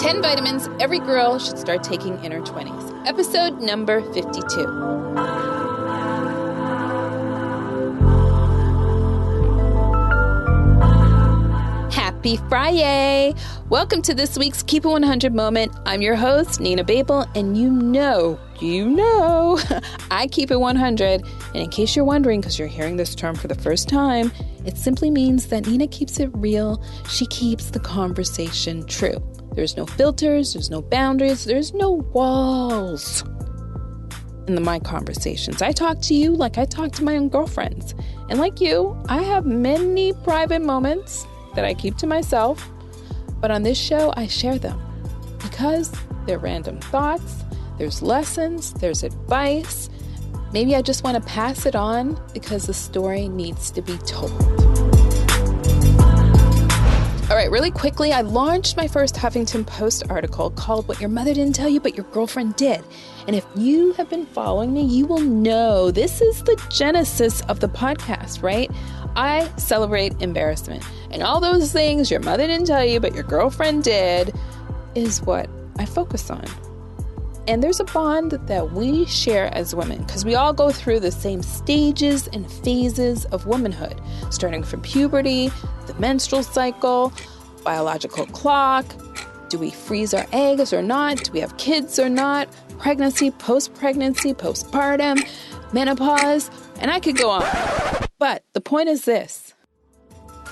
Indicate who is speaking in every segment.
Speaker 1: 10 vitamins every girl should start taking in her 20s. Episode number 52. Happy Friday! Welcome to this week's Keep It 100 moment. I'm your host, Nina Babel, and you know, I keep it 100. And in case you're wondering, because you're hearing this term for the first time, it simply means that Nina keeps it real. She keeps the conversation true. There's no filters, there's no boundaries, there's no walls in my conversations. I talk to you like I talk to my own girlfriends. And like you, I have many private moments that I keep to myself, but on this show, I share them because they're random thoughts, there's lessons, there's advice. Maybe I just want to pass it on because the story needs to be told. All right, really quickly, I launched my first Huffington Post article called What Your Mother Didn't Tell You But Your Girlfriend Did. And if you have been following me, you will know this is the genesis of the podcast, right? I celebrate embarrassment. And all those things your mother didn't tell you but your girlfriend did is what I focus on. And there's a bond that we share as women because we all go through the same stages and phases of womanhood, starting from puberty, the menstrual cycle, biological clock. Do we freeze our eggs or not? Do we have kids or not? Pregnancy, postpartum, menopause, and I could go on. But the point is this.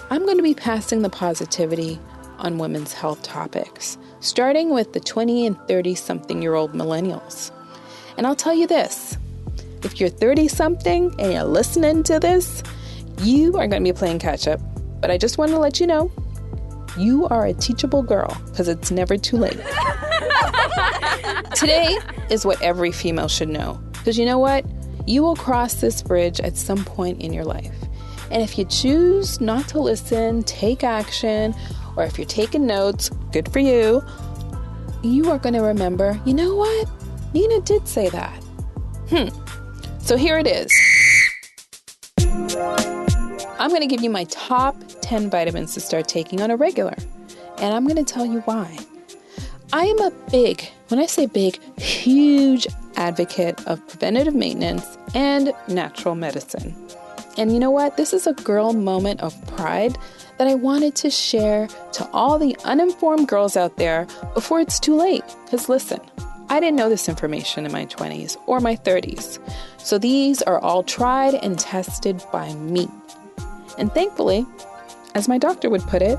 Speaker 1: I'm going to be passing the positivity on women's health topics, starting with the 20 and 30-something-year-old millennials. And I'll tell you this, if you're 30-something and you're listening to this, you are going to be playing catch-up. But I just want to let you know, you are a teachable girl because it's never too late. Today is what every female should know. Because you know what? You will cross this bridge at some point in your life. And if you choose not to listen, take action, or if you're taking notes, good for you, you are going to remember, you know what? Nina did say that. So here it is. I'm going to give you my top 10 vitamins to start taking on a regular. And I'm going to tell you why. I am a when I say big, huge advocate of preventative maintenance and natural medicine. And you know what? This is a girl moment of pride that I wanted to share to all the uninformed girls out there before it's too late. Because listen, I didn't know this information in my 20s or my 30s. So these are all tried and tested by me. And thankfully, as my doctor would put it,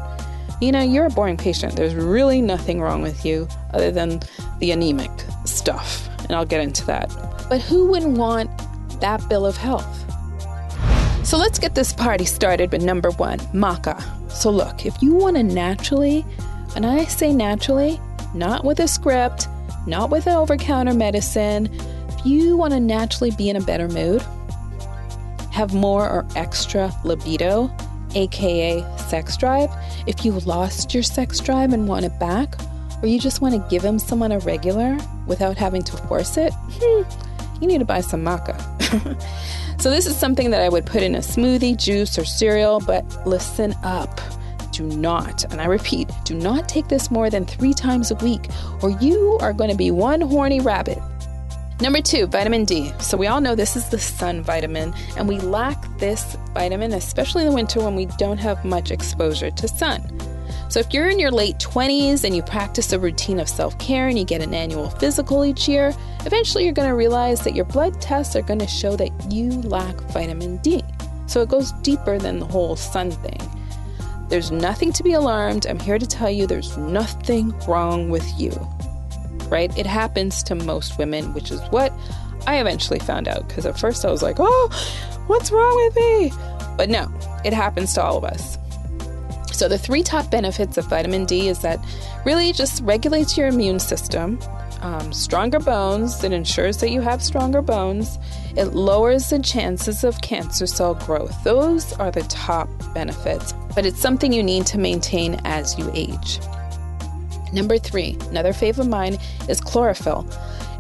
Speaker 1: you're a boring patient. There's really nothing wrong with you other than the anemic stuff. And I'll get into that. But who wouldn't want that bill of health? So let's get this party started with number 1, maca. So look, if you want to naturally, and I say naturally, not with a script, not with an over-counter medicine, if you want to naturally be in a better mood, have more or extra libido, aka sex drive, if you lost your sex drive and want it back, or you just want to give him someone a regular without having to force it, you need to buy some maca. So this is something that I would put in a smoothie, juice, or cereal, but listen up. Do not, and I repeat, do not take this more than 3 times a week, or you are going to be one horny rabbit. Number 2, vitamin D. So we all know this is the sun vitamin, and we lack this vitamin, especially in the winter when we don't have much exposure to sun. So if you're in your late 20s and you practice a routine of self-care and you get an annual physical each year, eventually you're going to realize that your blood tests are going to show that you lack vitamin D. So it goes deeper than the whole sun thing. There's nothing to be alarmed. I'm here to tell you there's nothing wrong with you, right? It happens to most women, which is what I eventually found out. Because at first I was like, oh, what's wrong with me? But no, it happens to all of us. So the 3 top benefits of vitamin D is that really just regulates your immune system, stronger bones, it ensures that you have stronger bones, it lowers the chances of cancer cell growth. Those are the top benefits, but it's something you need to maintain as you age. Number 3, another favorite of mine is chlorophyll.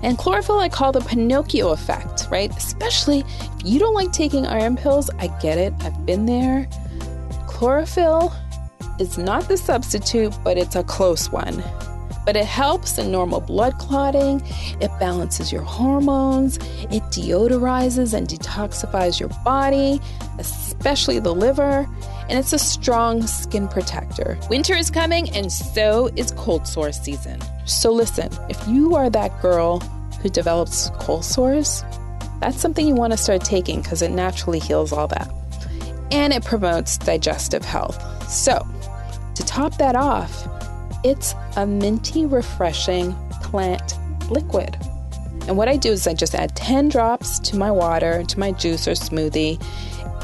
Speaker 1: And chlorophyll I call the Pinocchio effect, right? Especially if you don't like taking iron pills, I get it, I've been there. Chlorophyll is not the substitute, but it's a close one. But it helps in normal blood clotting, it balances your hormones, it deodorizes and detoxifies your body, especially the liver, and it's a strong skin protector. Winter is coming, and so is cold sore season. So listen, if you are that girl who develops cold sores, that's something you want to start taking because it naturally heals all that. And it promotes digestive health. So, to top that off, it's a minty, refreshing plant liquid. And what I do is I just add 10 drops to my water, to my juice or smoothie.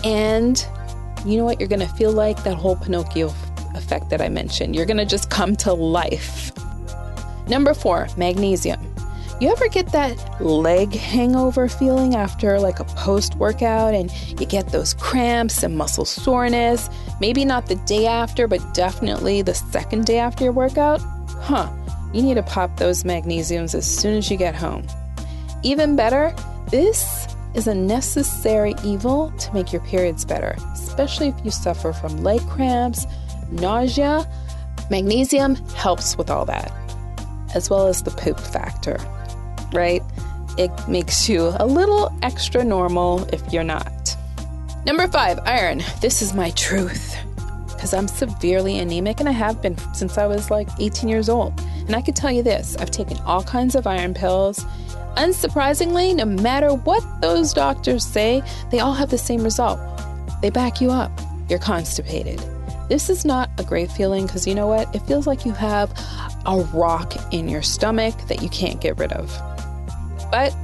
Speaker 1: And you know what? You're going to feel like that whole Pinocchio effect that I mentioned. You're going to just come to life. Number 4, magnesium. You ever get that leg hangover feeling after like a post-workout and you get those cramps and muscle soreness? Maybe not the day after, but definitely the second day after your workout? You need to pop those magnesiums as soon as you get home. Even better, this is a necessary evil to make your periods better, especially if you suffer from leg cramps, nausea. Magnesium helps with all that, as well as the poop factor, right? It makes you a little extra normal if you're not. Number 5, iron. This is my truth because I'm severely anemic and I have been since I was like 18 years old. And I can tell you this, I've taken all kinds of iron pills. Unsurprisingly, no matter what those doctors say, they all have the same result. They back you up. You're constipated. This is not a great feeling because you know what? It feels like you have a rock in your stomach that you can't get rid of. But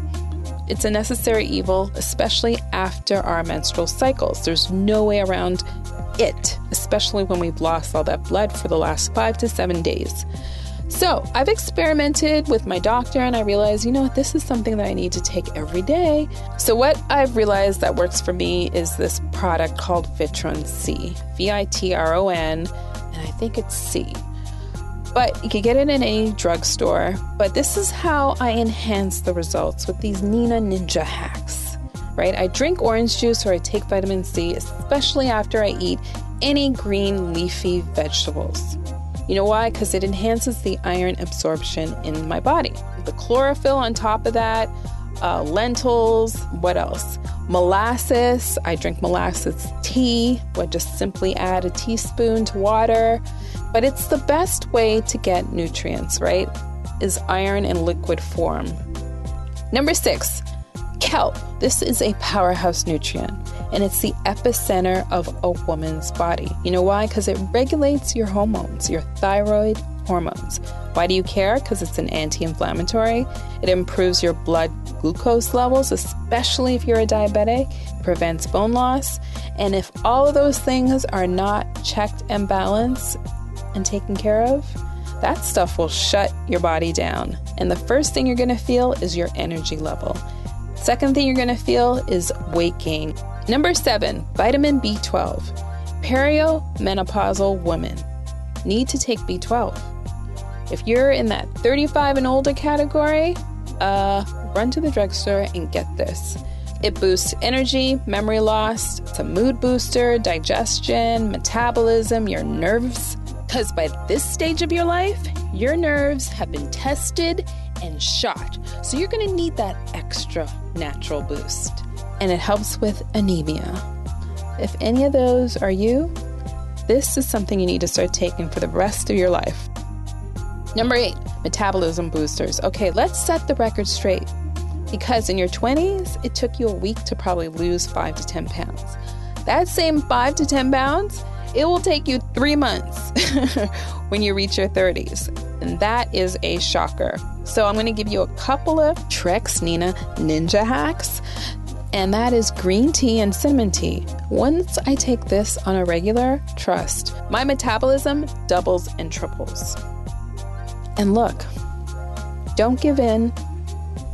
Speaker 1: it's a necessary evil, especially after our menstrual cycles. There's no way around it, especially when we've lost all that blood for the last 5 to 7 days. So I've experimented with my doctor and I realized, you know what, this is something that I need to take every day. So what I've realized that works for me is this product called Vitron C, Vitron, and I think it's C. But you can get it in any drugstore. But this is how I enhance the results with these Nina Ninja hacks, right? I drink orange juice or I take vitamin C, especially after I eat any green leafy vegetables. You know why? Because it enhances the iron absorption in my body. The chlorophyll on top of that, lentils, what else? Molasses. I drink molasses tea, where I just simply add a teaspoon to water. But it's the best way to get nutrients, right? Is iron in liquid form. Number 6, kelp. This is a powerhouse nutrient, and it's the epicenter of a woman's body. You know why? Because it regulates your hormones, your thyroid hormones. Why do you care? Because it's an anti-inflammatory. It improves your blood glucose levels, especially if you're a diabetic, prevents bone loss. And if all of those things are not checked and balanced and taken care of, that stuff will shut your body down. And the first thing you're going to feel is your energy level. Second thing you're going to feel is weight gain. Number 7, vitamin B12. Perimenopausal women need to take B12. If you're in that 35 and older category, run to the drugstore and get this. It boosts energy, memory loss, it's a mood booster, digestion, metabolism, your nerves. Because by this stage of your life, your nerves have been tested and shot. So you're going to need that extra natural boost. And it helps with anemia. If any of those are you, this is something you need to start taking for the rest of your life. Number 8, metabolism boosters. Okay, let's set the record straight. Because in your 20s, it took you a week to probably lose 5 to 10 pounds. That same 5 to 10 pounds, it will take you 3 months when you reach your 30s. And that is a shocker. So I'm going to give you a couple of tricks, Nina Ninja hacks. And that is green tea and cinnamon tea. Once I take this on a regular, trust, my metabolism doubles and triples. And look, don't give in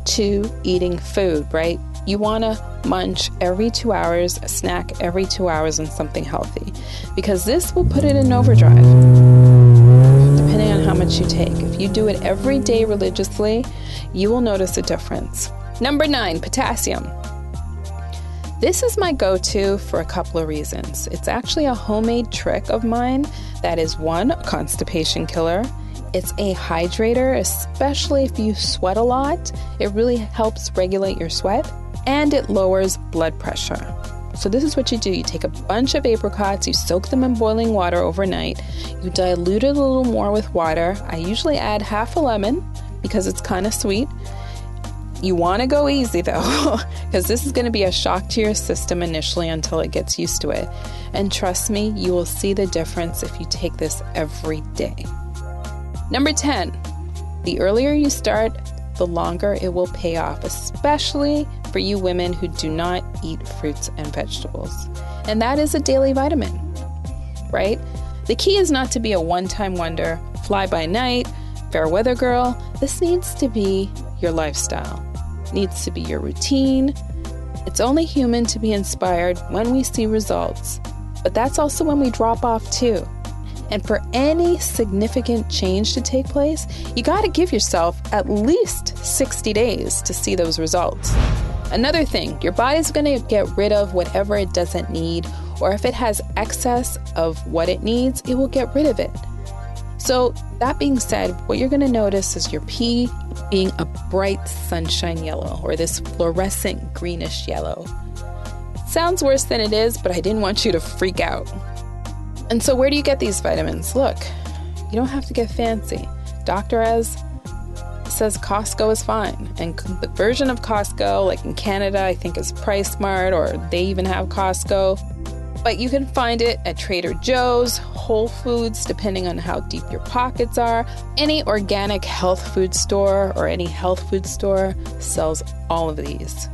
Speaker 1: to eating food, right? You want to munch every 2 hours, a snack every 2 hours on something healthy, because this will put it in overdrive, depending on how much you take. If you do it every day religiously, you will notice a difference. Number 9, potassium. This is my go-to for a couple of reasons. It's actually a homemade trick of mine that is 1, a constipation killer, It's a hydrator, especially if you sweat a lot. It really helps regulate your sweat, and it lowers blood pressure. So this is what you do. You take a bunch of apricots, you soak them in boiling water overnight, you dilute it a little more with water. I usually add half a lemon because it's kind of sweet. You want to go easy though, because this is going to be a shock to your system initially until it gets used to it. And trust me, you will see the difference if you take this every day. Number 10, the earlier you start, the longer it will pay off, especially for you women who do not eat fruits and vegetables. And that is a daily vitamin, right? The key is not to be a one-time wonder, fly by night, fair weather girl. This needs to be your lifestyle, needs to be your routine. It's only human to be inspired when we see results, but that's also when we drop off too. And for any significant change to take place, you got to give yourself at least 60 days to see those results. Another thing, your body's going to get rid of whatever it doesn't need, or if it has excess of what it needs, it will get rid of it. So that being said, what you're going to notice is your pee being a bright sunshine yellow, or this fluorescent greenish yellow. Sounds worse than it is, but I didn't want you to freak out. And so where do you get these vitamins? Look, you don't have to get fancy. Dr. Ez says Costco is fine. And the version of Costco, like in Canada, I think is Price Mart, or they even have Costco. But you can find it at Trader Joe's, Whole Foods, depending on how deep your pockets are. Any organic health food store or any health food store sells all of these.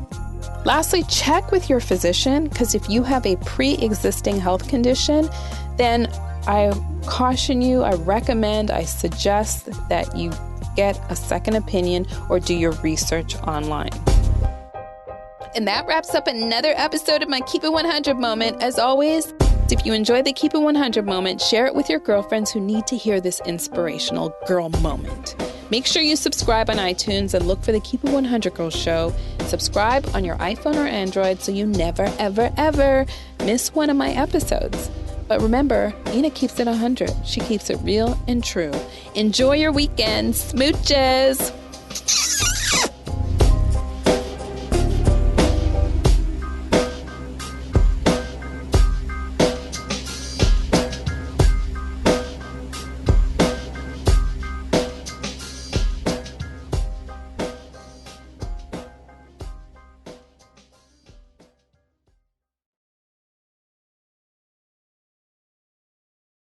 Speaker 1: Lastly, check with your physician, because if you have a pre-existing health condition, then I caution you, I recommend, I suggest that you get a second opinion or do your research online. And that wraps up another episode of my Keep It 100 moment. As always, if you enjoyed the Keep It 100 moment, share it with your girlfriends who need to hear this inspirational girl moment. Make sure you subscribe on iTunes and look for the Keep It 100 Girl Show. Subscribe on your iPhone or Android so you never, ever, ever miss one of my episodes. But remember, Nina keeps it 100. She keeps it real and true. Enjoy your weekend. Smooches!